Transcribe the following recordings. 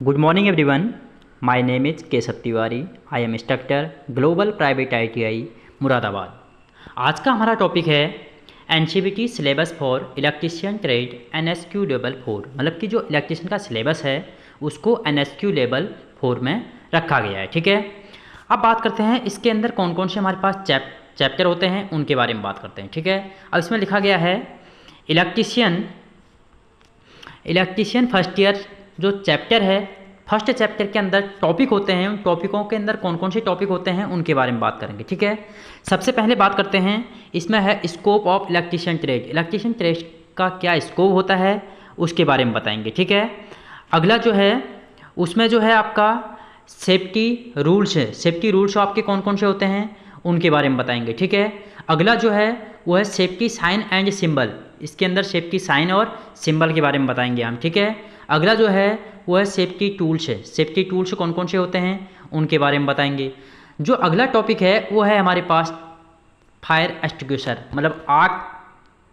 Good morning everyone. My name is Keshav Tiwari. I am instructor global private ITI Moradabad. आज का हमारा topic है NCVT syllabus for electrician trade NSQ level 4, मतलब कि जो इलेक्ट्रीशियन का सिलेबस है उसको NSQ लेवल 4 में रखा गया है. ठीक है, अब बात करते हैं इसके अंदर कौन कौन से हमारे पास चैप्टर होते हैं उनके बारे में बात करते हैं. ठीक है, अब इसमें लिखा गया है इलेक्ट्रीशियन फर्स्ट ईयर जो चैप्टर है, फर्स्ट चैप्टर के अंदर टॉपिक होते हैं, उन टॉपिकों के अंदर कौन कौन से टॉपिक होते हैं उनके बारे में बात करेंगे. ठीक है, सबसे पहले बात करते हैं इसमें है scope of electrician trade. Electrician trade का क्या स्कोप होता है उसके बारे में बताएंगे. ठीक है, अगला जो है उसमें जो है आपका सेफ्टी रूल्स है. सेफ्टी रूल्स आपके कौन कौन से होते हैं उनके बारे में बताएंगे. ठीक है, अगला जो है वो है सेफ्टी साइन एंड सिंबल. इसके अंदर सेफ्टी साइन और सिंबल के बारे में बताएंगे हम. ठीक है, अगला जो है वो है सेफ्टी टूल्स है. सेफ्टी टूल्स कौन कौन से होते हैं उनके बारे में बताएंगे. जो अगला टॉपिक है वो है हमारे पास फायर एक्सटिंग्विशर, मतलब आग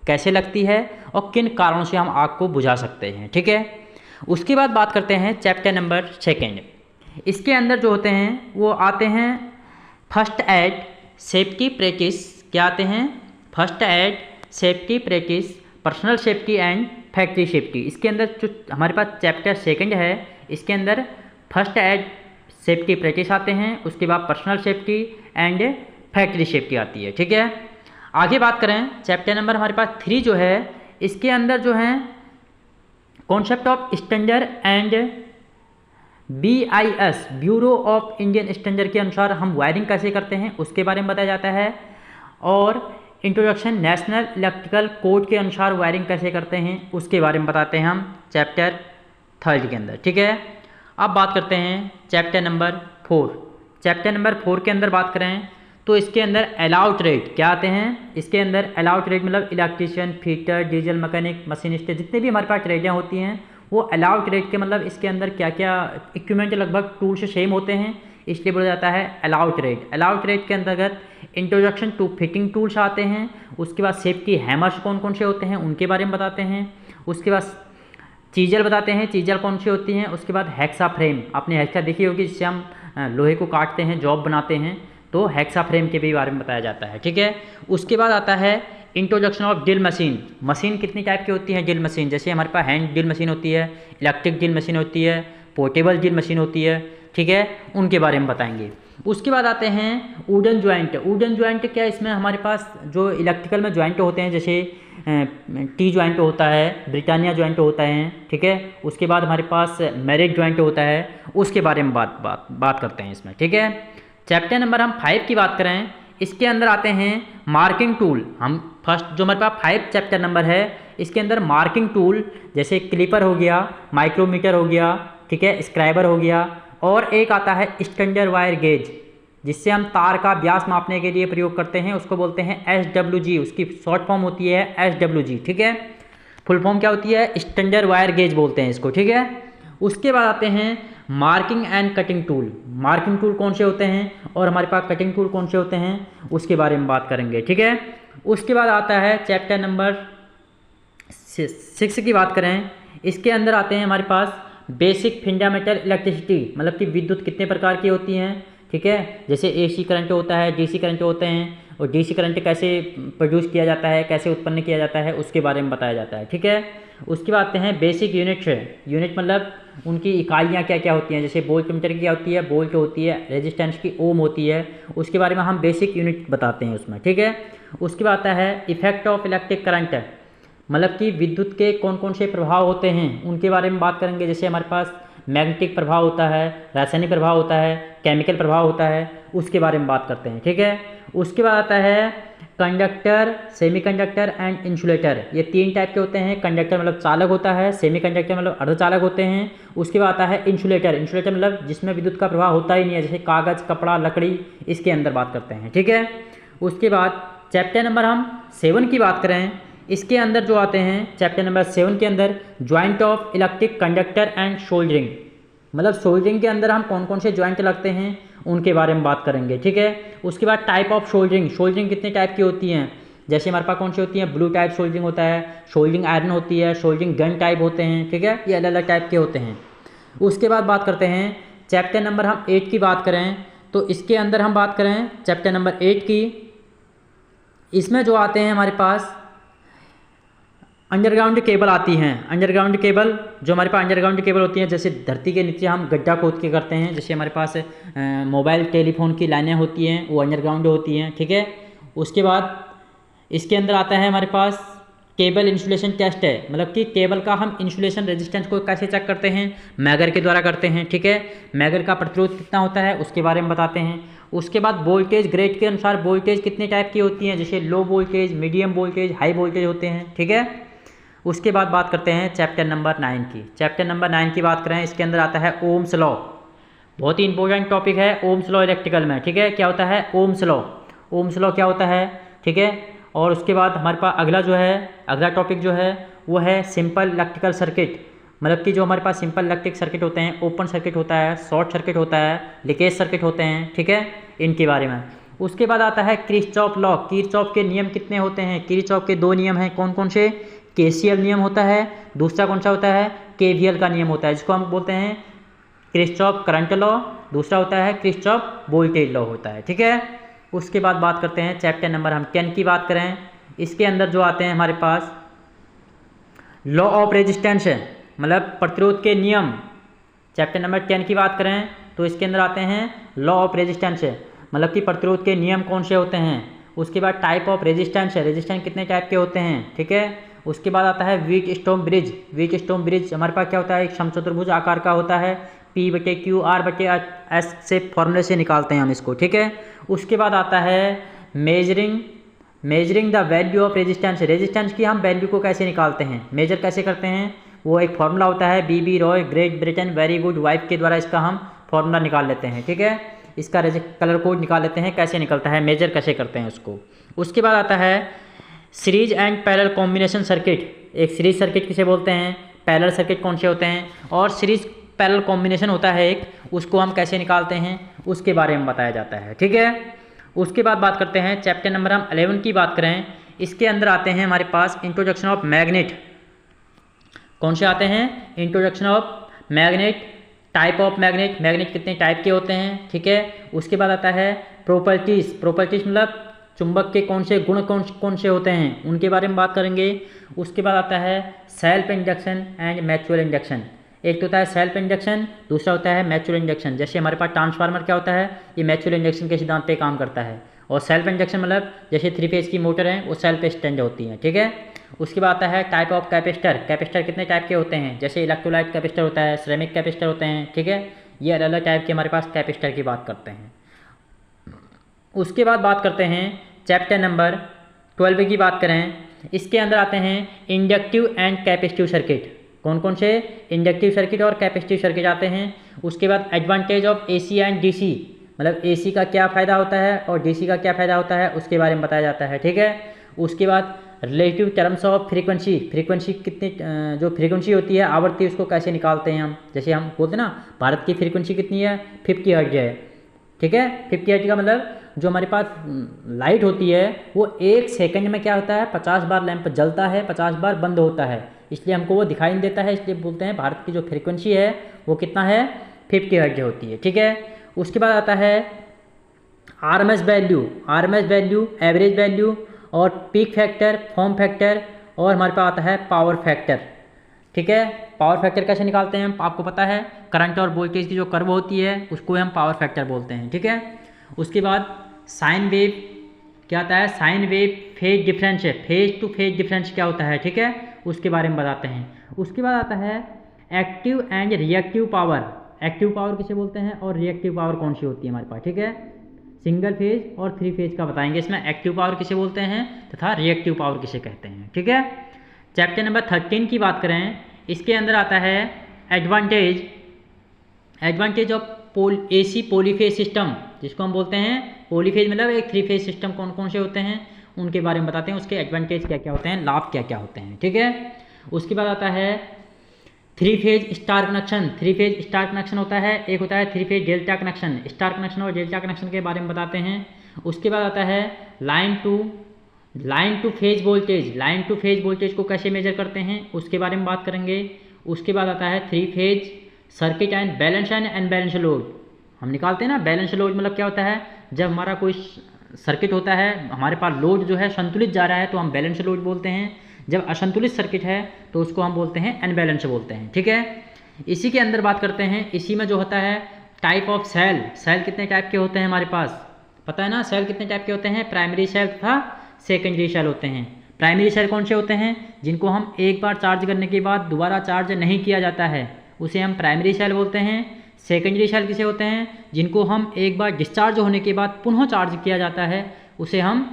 कैसे लगती है और किन कारणों से हम आग को बुझा सकते हैं. ठीक है, उसके बाद बात करते हैं चैप्टर नंबर 2. इसके अंदर जो होते हैं वो आते हैं फर्स्ट एड सेफ्टी प्रैक्टिस. क्या आते हैं? First aid safety practice, personal safety and factory safety. इसके अंदर जो हमारे पास चैप्टर 2 है इसके अंदर फर्स्ट एड सेफ्टी प्रैक्टिस आते हैं, उसके बाद personal safety and factory safety आती है. ठीक है, आगे बात करें चैप्टर नंबर हमारे पास 3 जो है, इसके अंदर जो है concept of standard and BIS bureau of Indian standard के अनुसार हम वायरिंग कैसे करते हैं उसके बारे में बताया जाता है, और इंट्रोडक्शन नेशनल इलेक्ट्रिकल कोड के अनुसार वायरिंग कैसे करते हैं उसके बारे में बताते हैं हम चैप्टर 3 के अंदर. ठीक है, अब बात करते हैं चैप्टर नंबर 4. चैप्टर नंबर 4 के अंदर बात करें तो इसके अंदर अलाउड ट्रेड क्या आते हैं. इसके अंदर अलाउड ट्रेड मतलब electrician, fitter, diesel mechanic, machinist, जितने भी हमारे पास ट्रेडें होती हैं वो अलाउड ट्रेड के, मतलब इसके अंदर क्या क्या इक्विपमेंट लगभग टूल से सेम होते हैं, इसलिए बोला जाता है अलाउड ट्रेड. अलाउड ट्रेड के अंतर्गत इंट्रोडक्शन टू फिटिंग टूल्स आते हैं, उसके बाद सेफ्टी हैमर्स कौन कौन से होते हैं उनके बारे में बताते हैं, उसके बाद चीजल बताते हैं चीजल कौन सी होती हैं, उसके बाद हेक्सा फ्रेम. आपने हेक्सा देखी होगी जिससे हम लोहे को काटते हैं, जॉब बनाते हैं, तो हेक्सा फ्रेम के भी बारे में बताया जाता है. ठीक है, उसके बाद आता है introduction of drill machine. Machine कितनी टाइप की होती है ड्रिल मशीन, जैसे हमारे पास हैंड ड्रिल मशीन होती है, इलेक्ट्रिक ड्रिल मशीन होती है, पोर्टेबल ड्रिल मशीन होती है. ठीक है, उनके बारे में बताएंगे. उसके बाद आते हैं वुडन ज्वाइंट. वुडन ज्वाइंट क्या, इसमें हमारे पास जो इलेक्ट्रिकल में ज्वाइंट होते हैं जैसे टी ज्वाइंट होता है, ब्रिटानिया ज्वाइंट होता है. ठीक है, उसके बाद हमारे पास मैरिट ज्वाइंट होता है, उसके बारे में बात करते हैं इसमें. ठीक है, चैप्टर नंबर हम 5 की बात करें, इसके अंदर आते हैं मार्किंग टूल. हम फर्स्ट जो हमारे पास 5 चैप्टर नंबर है इसके अंदर मार्किंग टूल जैसे क्लिपर हो गया, माइक्रोमीटर हो गया, ठीक है, स्क्राइबर हो गया, और एक आता है स्टैंडर्ड वायर गेज जिससे हम तार का व्यास मापने के लिए प्रयोग करते हैं, उसको बोलते हैं SWG. उसकी शॉर्ट फॉर्म होती है SWG. ठीक है, फुल फॉर्म क्या होती है? स्टैंडर्ड वायर गेज बोलते हैं इसको. ठीक है, उसके बाद आते हैं marking and cutting tool. Marking tool कौन से होते हैं और हमारे पास कटिंग टूल कौन से होते हैं उसके बारे में बात करेंगे. ठीक है, उसके बाद आता है चैप्टर नंबर 6 की बात करें, इसके अंदर आते हैं हमारे पास बेसिक फंडामेंटल इलेक्ट्रिसिटी, मतलब कि विद्युत कितने प्रकार की होती हैं. ठीक है, जैसे AC करंट होता है, DC करंट होते हैं, और DC करंट कैसे प्रोड्यूस किया जाता है, कैसे उत्पन्न किया जाता है उसके बारे में बताया जाता है. ठीक है, उसके बाद आते हैं बेसिक यूनिट्स. यूनिट मतलब उनकी इकाइयाँ क्या क्या होती हैं, जैसे वोल्ट मीटर की क्या होती है, वोल्ट होती है, रेजिस्टेंस की ओम होती है, उसके बारे में हम बेसिक यूनिट बताते हैं उसमें. ठीक है, उसके बाद आता है इफेक्ट ऑफ इलेक्ट्रिक करंट, मतलब कि विद्युत के कौन कौन से प्रभाव होते हैं उनके बारे में बात करेंगे. जैसे हमारे पास मैग्नेटिक प्रभाव होता है, रासायनिक प्रभाव होता है, केमिकल प्रभाव होता है, उसके बारे में बात करते हैं. ठीक है, उसके बाद आता है कंडक्टर, सेमीकंडक्टर एंड इंसुलेटर. ये 3 टाइप के होते हैं. कंडक्टर मतलब चालक होता है, सेमीकंडक्टर मतलब अर्धचालक होते हैं, उसके बाद आता है इंसुलेटर. इंसुलेटर मतलब जिसमें विद्युत का प्रभाव होता ही नहीं है, जैसे कागज़, कपड़ा, लकड़ी, इसके अंदर बात करते हैं. ठीक है, उसके बाद चैप्टर नंबर हम 7 की बात करें, इसके अंदर जो आते हैं चैप्टर नंबर 7 के अंदर joint of electric conductor and soldering, मतलब सोल्डरिंग के अंदर हम कौन कौन से ज्वाइंट लगते हैं उनके बारे में बात करेंगे. ठीक है, उसके बाद टाइप ऑफ सोल्डरिंग. सोल्डरिंग कितने टाइप की होती हैं, जैसे हमारे पास कौन सी होती हैं, ब्लू टाइप सोल्डरिंग होता है, सोल्डरिंग आयरन होती है, सोल्डरिंग गन टाइप होते हैं. ठीक है, ये अलग अलग टाइप के होते हैं. उसके बाद बात करते हैं चैप्टर नंबर हम 8 की बात करें तो इसके अंदर हम बात करें चैप्टर नंबर 8 की, इसमें जो आते हैं हमारे पास अंडरग्राउंड केबल आती हैं। अंडरग्राउंड केबल जो हमारे पास अंडरग्राउंड केबल होती हैं, जैसे धरती के नीचे हम गड्ढा खोद के करते हैं, जैसे हमारे पास मोबाइल टेलीफोन की लाइनें होती हैं वो अंडरग्राउंड होती हैं, ठीक है। उसके बाद इसके अंदर आता है हमारे पास केबल इंसुलेशन टेस्ट है, मतलब कि केबल का हम इंसुलेशन रेजिस्टेंस को कैसे चेक करते हैं, मैगर के द्वारा करते हैं, ठीक है। मैगर का प्रतिरोध कितना होता है उसके बारे में बताते हैं। उसके बाद वोल्टेज ग्रेड के अनुसार वोल्टेज कितने टाइप की होती हैं, जैसे low voltage, medium voltage, high voltage होते हैं, ठीक है। उसके बाद बात करते हैं चैप्टर नंबर 9 की। चैप्टर नंबर 9 की बात करें, इसके अंदर आता है ओम्स लॉ, बहुत ही इंपॉर्टेंट टॉपिक है ओम्स लॉ इलेक्ट्रिकल में, ठीक है। क्या होता है ओम्स लॉ, ओम्स लॉ क्या होता है, ठीक है। और उसके बाद हमारे पास अगला टॉपिक जो है वो है सिंपल इलेक्ट्रिकल सर्किट, मतलब कि जो हमारे पास सिंपल इलेक्ट्रिक सर्किट होते हैं, ओपन सर्किट होता है, शॉर्ट सर्किट होता है, लीकेज सर्किट होते हैं, ठीक है, इनके बारे में। उसके बाद आता है किरचॉफ लॉ, किरचॉफ के नियम कितने होते हैं, किरचॉफ के 2 नियम हैं, कौन कौन से, केसीएल नियम होता है, दूसरा कौन सा होता है केवीएल का नियम होता है, जिसको हम बोलते हैं किरचॉफ करंट लॉ, दूसरा होता है किरचॉफ वोल्टेज लॉ होता है, ठीक है। उसके बाद बात करते हैं चैप्टर नंबर हम 10 की बात करें, इसके अंदर जो आते हैं हमारे पास लॉ ऑफ रेजिस्टेंस है, मतलब प्रतिरोध के नियम। चैप्टर नंबर 10 की बात करें तो इसके अंदर आते हैं लॉ ऑफ रेजिस्टेंस है, मतलब कि प्रतिरोध के नियम कौन से होते हैं। उसके बाद टाइप ऑफ रेजिस्टेंस है, रेजिस्टेंस कितने टाइप के होते हैं, ठीक है। उसके बाद आता है wheat stone bridge, wheat stone bridge हमारे पास क्या होता है, एक समचतुर्भुज आकार का होता है, P/Q R/S से फॉर्मूले से निकालते हैं हम इसको, ठीक है। उसके बाद आता है measuring the value of resistance, resistance की हम वैल्यू को कैसे निकालते हैं, मेजर कैसे करते हैं, वो एक फॉर्मूला होता है BB Roy great Britain very good wife के द्वारा इसका हम फॉर्मूला निकाल लेते हैं, ठीक है। इसका कलर कोड निकाल लेते हैं, कैसे निकलता है, मेजर कैसे करते हैं उसको। उसके बाद आता है series and parallel combination circuit, एक सीरीज सर्किट किसे बोलते हैं, पैरेलल सर्किट कौन से होते हैं, और सीरीज पैरेलल कॉम्बिनेशन होता है एक, उसको हम कैसे निकालते हैं उसके बारे में बताया जाता है, ठीक है। उसके बाद बात करते हैं चैप्टर नंबर हम 11 की बात करें, इसके अंदर आते हैं हमारे पास इंट्रोडक्शन ऑफ मैग्नेट, कौन से आते हैं, introduction of magnet, type of magnet, magnet कितने टाइप के होते हैं, ठीक है। उसके बाद आता है प्रॉपर्टीज, प्रॉपर्टीज मतलब चुंबक के कौन से गुण कौन से होते हैं उनके बारे में बात करेंगे। उसके बाद आता है self induction and mutual induction, एक तो होता है सेल्फ इंडक्शन, दूसरा होता है म्यूचुअल इंडक्शन। जैसे हमारे पास ट्रांसफार्मर क्या होता है, ये म्यूचुअल इंडक्शन के सिद्धांत पे काम करता है, और सेल्फ इंडक्शन मतलब जैसे 3 फेज की मोटर है वो सेल्फ स्टैंड होती हैं, ठीक है। उसके बाद आता है टाइप ऑफ कैपेसिटर, कैपेसिटर कितने टाइप के होते हैं, जैसे इलेक्ट्रोलाइट कैपेसिटर होता है, सिरेमिक कैपेसिटर होते हैं, ठीक है। ये अलग अलग टाइप के हमारे पास कैपेसिटर की बात करते हैं। उसके बाद बात करते हैं चैप्टर नंबर 12 की बात करें, इसके अंदर आते हैं इंडक्टिव एंड कैपेसिटिव सर्किट, कौन कौन से इंडक्टिव सर्किट और कैपेसिटिव सर्किट आते हैं। उसके बाद advantage of AC and DC, मतलब AC का क्या फ़ायदा होता है और DC का क्या फ़ायदा होता है उसके बारे में बताया जाता है, ठीक है। उसके बाद relative terms of frequency, frequency कितनी जो फ्रीक्वेंसी होती है आवृत्ति उसको कैसे निकालते हैं हम, जैसे हम बोलते हैं ना भारत की फ्रीक्वेंसी कितनी है 50 हर्ट्ज है, ठीक है। 50 हर्ट्ज का मतलब जो हमारे पास लाइट होती है वो 1 सेकंड में क्या होता है 50 बार लैंप जलता है, 50 बार बंद होता है, इसलिए हमको वो दिखाई नहीं देता है, इसलिए बोलते हैं भारत की जो फ्रीक्वेंसी है वो कितना है 50 हर्ट्ज होती है, ठीक है। उसके बाद आता है RMS वैल्यू, एवरेज वैल्यू और पीक फैक्टर, फॉर्म फैक्टर, और हमारे पास आता है पावर फैक्टर, ठीक है। पावर फैक्टर कैसे निकालते हैं हम, आपको पता है करंट और वोल्टेज की जो कर्व होती है उसको हम पावर फैक्टर बोलते हैं, ठीक है। उसके बाद साइन वेव क्या आता है, साइन वेव फेज डिफरेंस है, फेज टू फेज डिफरेंस क्या होता है, ठीक है, उसके बारे में बताते हैं। उसके बाद आता है active and reactive power, active power किसे बोलते हैं और रिएक्टिव पावर कौन सी होती है हमारे पास, ठीक है। सिंगल फेज और 3 फेज का बताएंगे, इसमें एक्टिव पावर किसे बोलते हैं तथा रिएक्टिव पावर किसे कहते हैं, ठीक है। चैप्टर नंबर 13 की बात करें, इसके अंदर आता है advantage of AC polyphase system, जिसको हम बोलते हैं पॉलीफेज मतलब एक 3 फेज सिस्टम कौन कौन से होते हैं उनके बारे में बताते हैं, उसके एडवांटेज क्या क्या होते हैं, लाभ क्या क्या होते हैं, ठीक है। उसके बाद आता है 3 phase star connection, 3 phase star connection होता है, एक होता है 3 phase delta connection, star connection और डेल्टा कनेक्शन के बारे में बताते हैं। उसके बाद आता है line two phase voltage, line two phase voltage को कैसे मेजर करते हैं उसके बारे में बात करेंगे। उसके बाद आता है 3 phase circuit and balance and unbalance load हम निकालते हैं ना। बैलेंस लोड मतलब क्या होता है, जब हमारा कोई सर्किट होता है, हमारे पास लोड जो है संतुलित जा रहा है तो हम बैलेंस लोड बोलते हैं। जब असंतुलित सर्किट है तो उसको हम बोलते हैं अनबैलेंस बोलते हैं, ठीक है। इसी के अंदर बात करते हैं, इसी में जो होता है टाइप ऑफ सेल। सेल कितने टाइप के होते हैं हमारे पास, पता है ना। सेल कितने टाइप के होते हैं, प्राइमरी सेल तथा सेकेंडरी सेल होते हैं। प्राइमरी सेल कौन से होते हैं, जिनको हम एक बार चार्ज करने के बाद दोबारा चार्ज नहीं किया जाता है, उसे हम प्राइमरी सेल बोलते हैं। सेकेंडरी सेल किसे होते हैं, जिनको हम एक बार डिस्चार्ज होने के बाद पुनः चार्ज किया जाता है, उसे हम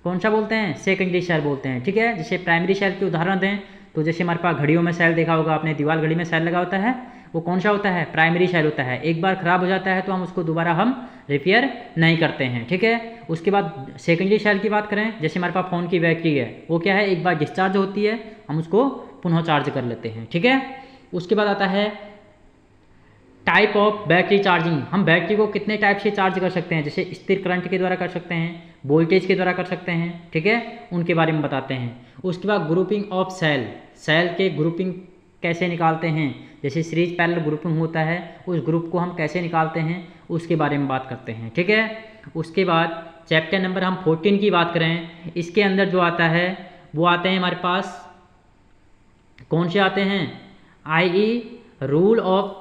कौन सा बोलते हैं, सेकेंडरी सेल बोलते हैं, ठीक है। जैसे प्राइमरी सेल के उदाहरण दें तो जैसे हमारे पास घड़ियों में सेल देखा होगा आपने, दीवार घड़ी में सेल लगा होता है, वो कौन सा होता है, प्राइमरी सेल होता है। एक बार ख़राब हो जाता है तो हम उसको दोबारा हम रिपेयर नहीं करते हैं, ठीक है। उसके बाद सेकेंडरी सेल की बात करें, जैसे हमारे पास फ़ोन की बैटरी है, वो क्या है, एक बार डिस्चार्ज होती है हम उसको पुनः चार्ज कर लेते हैं, ठीक है। उसके बाद आता है टाइप ऑफ बैटरी चार्जिंग। हम बैटरी को कितने टाइप से चार्ज कर सकते हैं, जैसे स्थिर करंट के द्वारा कर सकते हैं, वोल्टेज के द्वारा कर सकते हैं, ठीक है, उनके बारे में बताते हैं। उसके बाद ग्रुपिंग ऑफ सेल, सेल के ग्रुपिंग कैसे निकालते हैं, जैसे सीरीज पैरेलल ग्रुपिंग होता है, उस ग्रुप को हम कैसे निकालते हैं उसके बारे में बात करते हैं, ठीक है। उसके बाद चैप्टर नंबर हम 14 की बात करें, इसके अंदर जो आता है वो आते हैं हमारे पास कौन से आते हैं, I rule of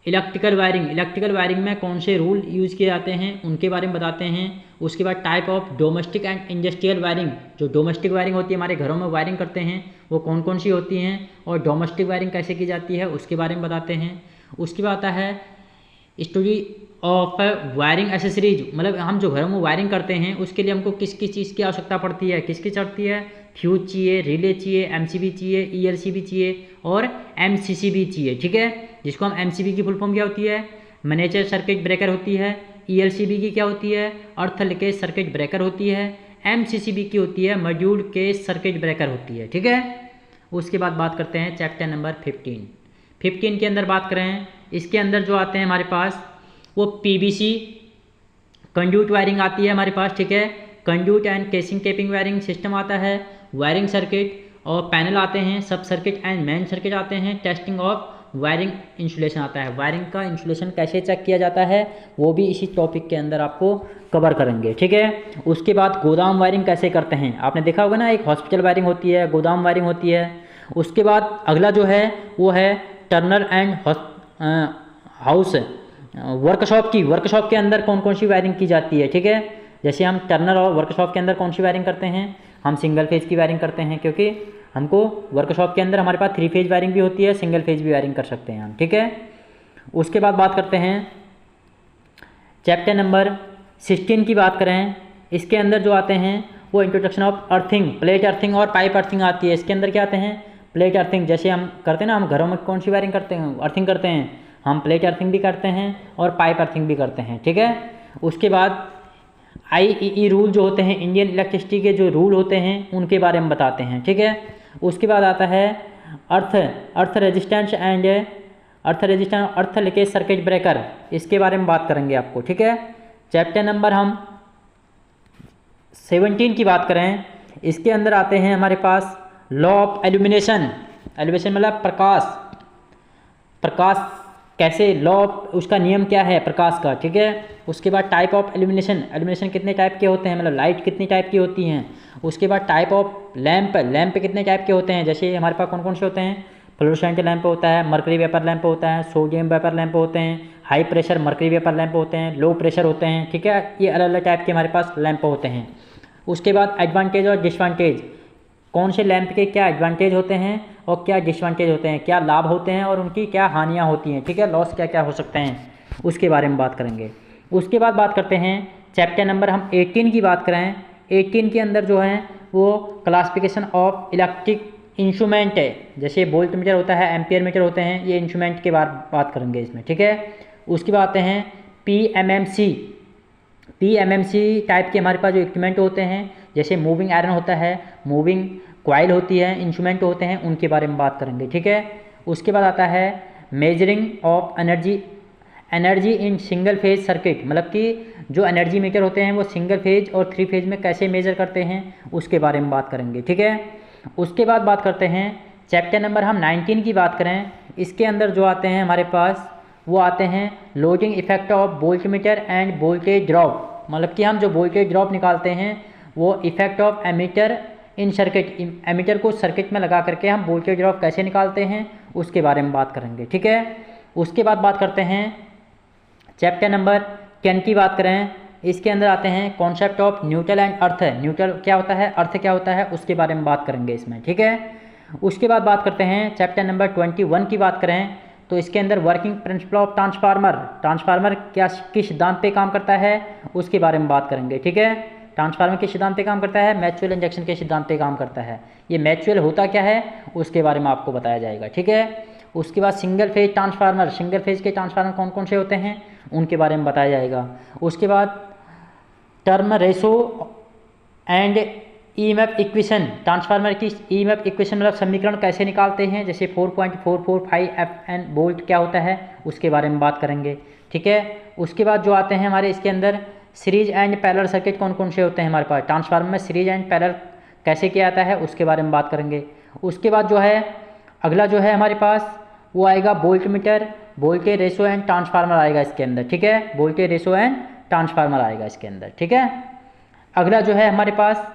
electrical wiring. Electrical wiring में कौन से रूल यूज़ किए जाते हैं उनके बारे में बताते हैं। उसके बाद type of domestic and industrial wiring, जो डोमेस्टिक वायरिंग होती है, हमारे घरों में वायरिंग करते हैं, वो कौन कौन सी होती हैं, और डोमेस्टिक वायरिंग कैसे की जाती है उसके बारे में बताते हैं। उसके बाद आता है स्टडी ऑफ वायरिंग एसेसरीज, मतलब हम जो घरों में वायरिंग करते हैं उसके लिए हमको किस किस चीज़ की आवश्यकता पड़ती है, किसकी चढ़ती है, फ्यूज चाहिए, रिले चाहिए, एमसीबी चाहिए, ईएलसीबी चाहिए और एमसीसीबी चाहिए, ठीक है। जिसको हम एमसीबी की फुल फॉर्म क्या होती है, मिनिएचर सर्किट ब्रेकर होती है। ईएलसीबी की क्या होती है, अर्थ लिंकेज सर्किट ब्रेकर होती है। एमसीसीबी की होती है मॉड्यूल केज सर्किट ब्रेकर होती है, ठीक है। उसके बाद बात करते हैं चैप्टर नंबर 15 के अंदर बात करें, इसके अंदर जो आते हैं हमारे पास वो पीवीसी कंड्यूट वायरिंग आती है हमारे पास, ठीक है। Conduit and casing capping wiring system आता है, वायरिंग सर्किट और पैनल आते हैं, सब सर्किट एंड मेन सर्किट आते हैं, टेस्टिंग ऑफ वायरिंग इंसुलेशन आता है। वायरिंग का इंसुलेशन कैसे चेक किया जाता है वो भी इसी टॉपिक के अंदर आपको कवर करेंगे, ठीक है। उसके बाद गोदाम वायरिंग कैसे करते हैं, आपने देखा होगा ना, एक हॉस्पिटल वायरिंग होती है, गोदाम वायरिंग होती है। उसके बाद अगला जो है वो है टर्नर एंड हाउस वर्कशॉप की। वर्कशॉप के अंदर कौन कौन सी वायरिंग की जाती है, ठीक है। जैसे हम टर्नर और वर्कशॉप के अंदर कौन सी वायरिंग करते हैं, हम सिंगल फेज की वायरिंग करते हैं, क्योंकि हमको वर्कशॉप के अंदर हमारे पास 3 फेज वायरिंग भी होती है, सिंगल फेज भी वायरिंग कर सकते हैं हम, ठीक है। उसके बाद बात करते हैं चैप्टर नंबर 16 की बात करें, इसके अंदर जो आते हैं वो introduction of earthing, plate earthing और पाइप अर्थिंग आती है। इसके अंदर क्या आते हैं, प्लेट अर्थिंग, जैसे हम करते हैं ना, हम घरों में कौन सी वायरिंग करते हैं, अर्थिंग करते हैं, हम प्लेट अर्थिंग भी करते हैं और पाइप अर्थिंग भी करते हैं, ठीक है। उसके बाद IEE रूल जो होते हैं, इंडियन इलेक्ट्रिसिटी के जो रूल होते हैं उनके बारे में बताते हैं, ठीक है। उसके बाद आता है earth resistance and earth linkage circuit breaker, इसके बारे में बात करेंगे आपको, ठीक है। चैप्टर नंबर हम 17 की बात करें, इसके अंदर आते हैं हमारे पास लॉ ऑफ एल्यूमिनेशन। एल्यूमिनेशन मतलब प्रकाश कैसे, लॉ उसका नियम क्या है प्रकाश का, ठीक है। उसके बाद टाइप ऑफ एल्यूमिनेशन कितने टाइप के होते हैं, मतलब लाइट कितनी टाइप की होती हैं। उसके बाद टाइप ऑफ लैंप कितने टाइप के होते हैं, जैसे हमारे पास कौन कौन से होते हैं, फ्लोरोसेंट लैंप होता है, मर्करी वेपर लैंप होता है, सोडियम वेपर लैंप होते हैं, high pressure mercury vapour lamp होते हैं, लो प्रेशर होते हैं, ठीक है। ये अलग अलग टाइप के हमारे पास लैंप होते हैं। उसके बाद एडवांटेज और डिसवांटेज, कौन से लैंप के क्या एडवांटेज होते हैं और क्या डिसवांटेज होते हैं, क्या लाभ होते हैं और उनकी क्या हानियाँ होती हैं, ठीक है, लॉस क्या क्या हो सकते हैं, उसके बारे में बात करेंगे। उसके बाद बात करते हैं चैप्टर नंबर हम 18 की बात करें, 18 के अंदर जो है वो क्लासिफिकेशन ऑफ इलेक्ट्रिक इंस्ट्रूमेंट है, जैसे वोल्ट मीटर होता है, एम्पियर मीटर होते हैं, ये इंस्ट्रूमेंट के बात करेंगे इसमें, ठीक है। उसके बाद आते हैं PMMC टाइप के हमारे पास जो इक्विपमेंट होते हैं, जैसे मूविंग आयरन होता है, मूविंग कॉइल होती है, इंस्ट्रूमेंट होते हैं, उनके बारे में बात करेंगे, ठीक है। उसके बाद आता है measuring of energy in single phase circuit, मतलब कि जो एनर्जी मीटर होते हैं वो सिंगल फेज और 3 फेज में कैसे मेजर करते हैं उसके बारे में बात करेंगे, ठीक है। उसके बाद बात करते हैं चैप्टर नंबर हम 19 की बात करें, इसके अंदर जो आते हैं हमारे पास वो आते हैं loading effect of voltmeter and voltage drop. मतलब कि हम जो वोल्टेज ड्रॉप निकालते हैं वो effect of ammeter in circuit, ammeter को सर्किट में लगा करके हम वोल्टेज ड्रॉप कैसे निकालते हैं उसके बारे में बात करेंगे। ठीक है, उसके बाद बात करते हैं चैप्टर नंबर 10 की बात करें, इसके अंदर आते हैं concept of neutral and earth. Neutral क्या होता है, अर्थ क्या होता है, उसके बारे में बात करेंगे इसमें। ठीक है, उसके बाद बात करते हैं चैप्टर नंबर 21 की बात करें तो इसके अंदर working principle of transformer, transformer क्या किस सिद्धांत पे काम करता है उसके बारे में बात करेंगे। ठीक है, ट्रांसफार्मर किस सिद्धांत पे काम करता है, म्यूचुअल इंजेक्शन के सिद्धांत पे काम करता है। ये म्यूचुअल होता क्या है उसके बारे में आपको बताया जाएगा। ठीक है, उसके बाद single phase transformer, single phase के ट्रांसफार्मर कौन कौन से होते हैं उनके बारे में बताया जाएगा। उसके बाद term ratio and EMF equation, transformer की ईएमएफ इक्वेशन मतलब समीकरण कैसे निकालते हैं, जैसे 4.445 FN वोल्ट क्या होता है उसके बारे में बात करेंगे। ठीक है, उसके बाद जो आते हैं हमारे इसके अंदर सीरीज एंड पैरेलल सर्किट कौन कौन से होते हैं हमारे पास, ट्रांसफार्मर में सीरीज एंड पैरेलल कैसे किया जाता है उसके बारे में बात करेंगे। उसके बाद जो है अगला जो है हमारे पास वो आएगा voltmeter, voltage ratio and transformer आएगा इसके अंदर। ठीक है, वोल्टेज रेशो एंड ट्रांसफार्मर आएगा इसके अंदर। ठीक है, अगला जो है हमारे पास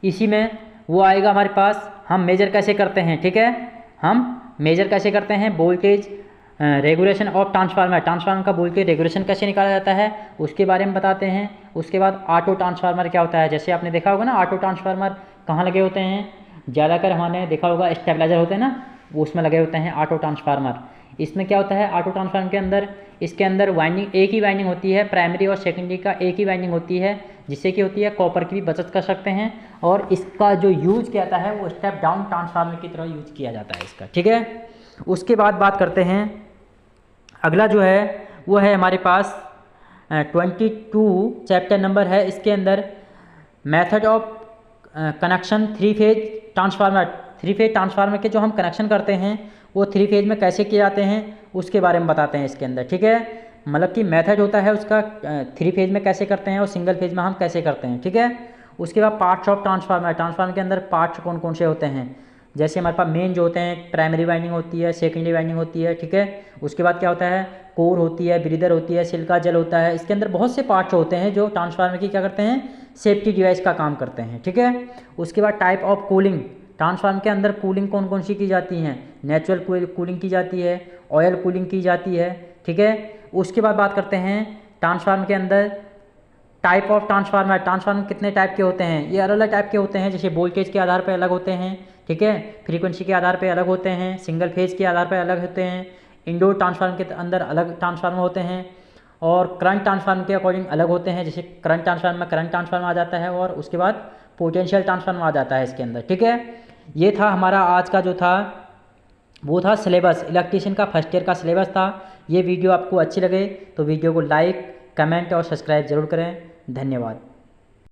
इसी में वो आएगा हमारे पास हम मेजर कैसे करते हैं। ठीक है, हम मेजर कैसे करते हैं voltage regulation of transformer, transformer का वोल्टेज रेगुलेशन कैसे निकाला जाता है उसके बारे में बताते हैं। उसके बाद ऑटो ट्रांसफार्मर क्या होता है, जैसे आपने देखा होगा ना ऑटो ट्रांसफार्मर कहाँ लगे होते हैं, ज़्यादातर हमने देखा होगा स्टेबलाइजर होते हैं ना वो उसमें लगे होते हैं ऑटो ट्रांसफार्मर। इसमें क्या होता है ऑटो ट्रांसफार्मर के अंदर, इसके अंदर वाइंडिंग एक ही वाइंडिंग होती है, प्राइमरी और सेकेंडरी का एक ही वाइंडिंग होती है जिससे कि होती है कॉपर की भी बचत कर सकते हैं। और इसका जो यूज किया जाता है वो स्टेप डाउन ट्रांसफार्मर की तरह यूज किया जाता है इसका। ठीक है, उसके बाद बात करते हैं अगला जो है वो है हमारे पास 22 चैप्टर नंबर है, इसके अंदर method of connection three phase transformer, three phase transformer के जो हम कनेक्शन करते हैं वो थ्री फेज में कैसे किए जाते हैं उसके बारे में बताते हैं इसके अंदर। ठीक है, मतलब कि मेथड होता है उसका थ्री फेज में कैसे करते हैं और सिंगल फेज में हम कैसे करते हैं। ठीक है, उसके बाद पार्ट्स ऑफ ट्रांसफार्मर, ट्रांसफार्मर के अंदर पार्ट्स कौन कौन से होते हैं, जैसे हमारे पास मेन जो होते हैं प्राइमरी वाइंडिंग होती है, सेकेंडरी वाइंडिंग होती है। ठीक है, उसके बाद क्या होता है कोर होती है, ब्रीदर होती है, सिलिका जेल होता है। इसके अंदर बहुत से पार्ट्स होते हैं जो ट्रांसफार्मर की क्या करते हैं सेफ्टी डिवाइस का काम करते हैं। ठीक है, उसके बाद टाइप ऑफ कूलिंग, ट्रांसफार्मर के अंदर कूलिंग कौन कौन सी की जाती हैं, नेचुरल कूलिंग की जाती है, ऑयल कूलिंग की जाती है। ठीक है, उसके बाद बात करते हैं ट्रांसफार्मर के अंदर टाइप ऑफ ट्रांसफार्मर, ट्रांसफार्मर कितने टाइप के होते हैं, ये अलग अलग टाइप के होते हैं, जैसे वोल्टेज के आधार पर अलग होते हैं। ठीक है, फ्रीक्वेंसी के आधार पर अलग होते हैं, सिंगल फेज के आधार पर अलग होते हैं, इंडोर ट्रांसफार्मर के अंदर अलग ट्रांसफार्मर होते हैं और करंट ट्रांसफार्मर के अकॉर्डिंग अलग होते हैं, जैसे करंट ट्रांसफार्मर में करंट ट्रांसफार्मर आ जाता है और उसके बाद पोटेंशियल ट्रांसफार्मर आ जाता है इसके अंदर। ठीक है, ये था हमारा आज का जो था वो था सिलेबस, इलेक्ट्रीशियन का फर्स्ट ईयर का सिलेबस था। ये वीडियो आपको अच्छी लगे तो वीडियो को लाइक कमेंट और सब्सक्राइब जरूर करें। धन्यवाद।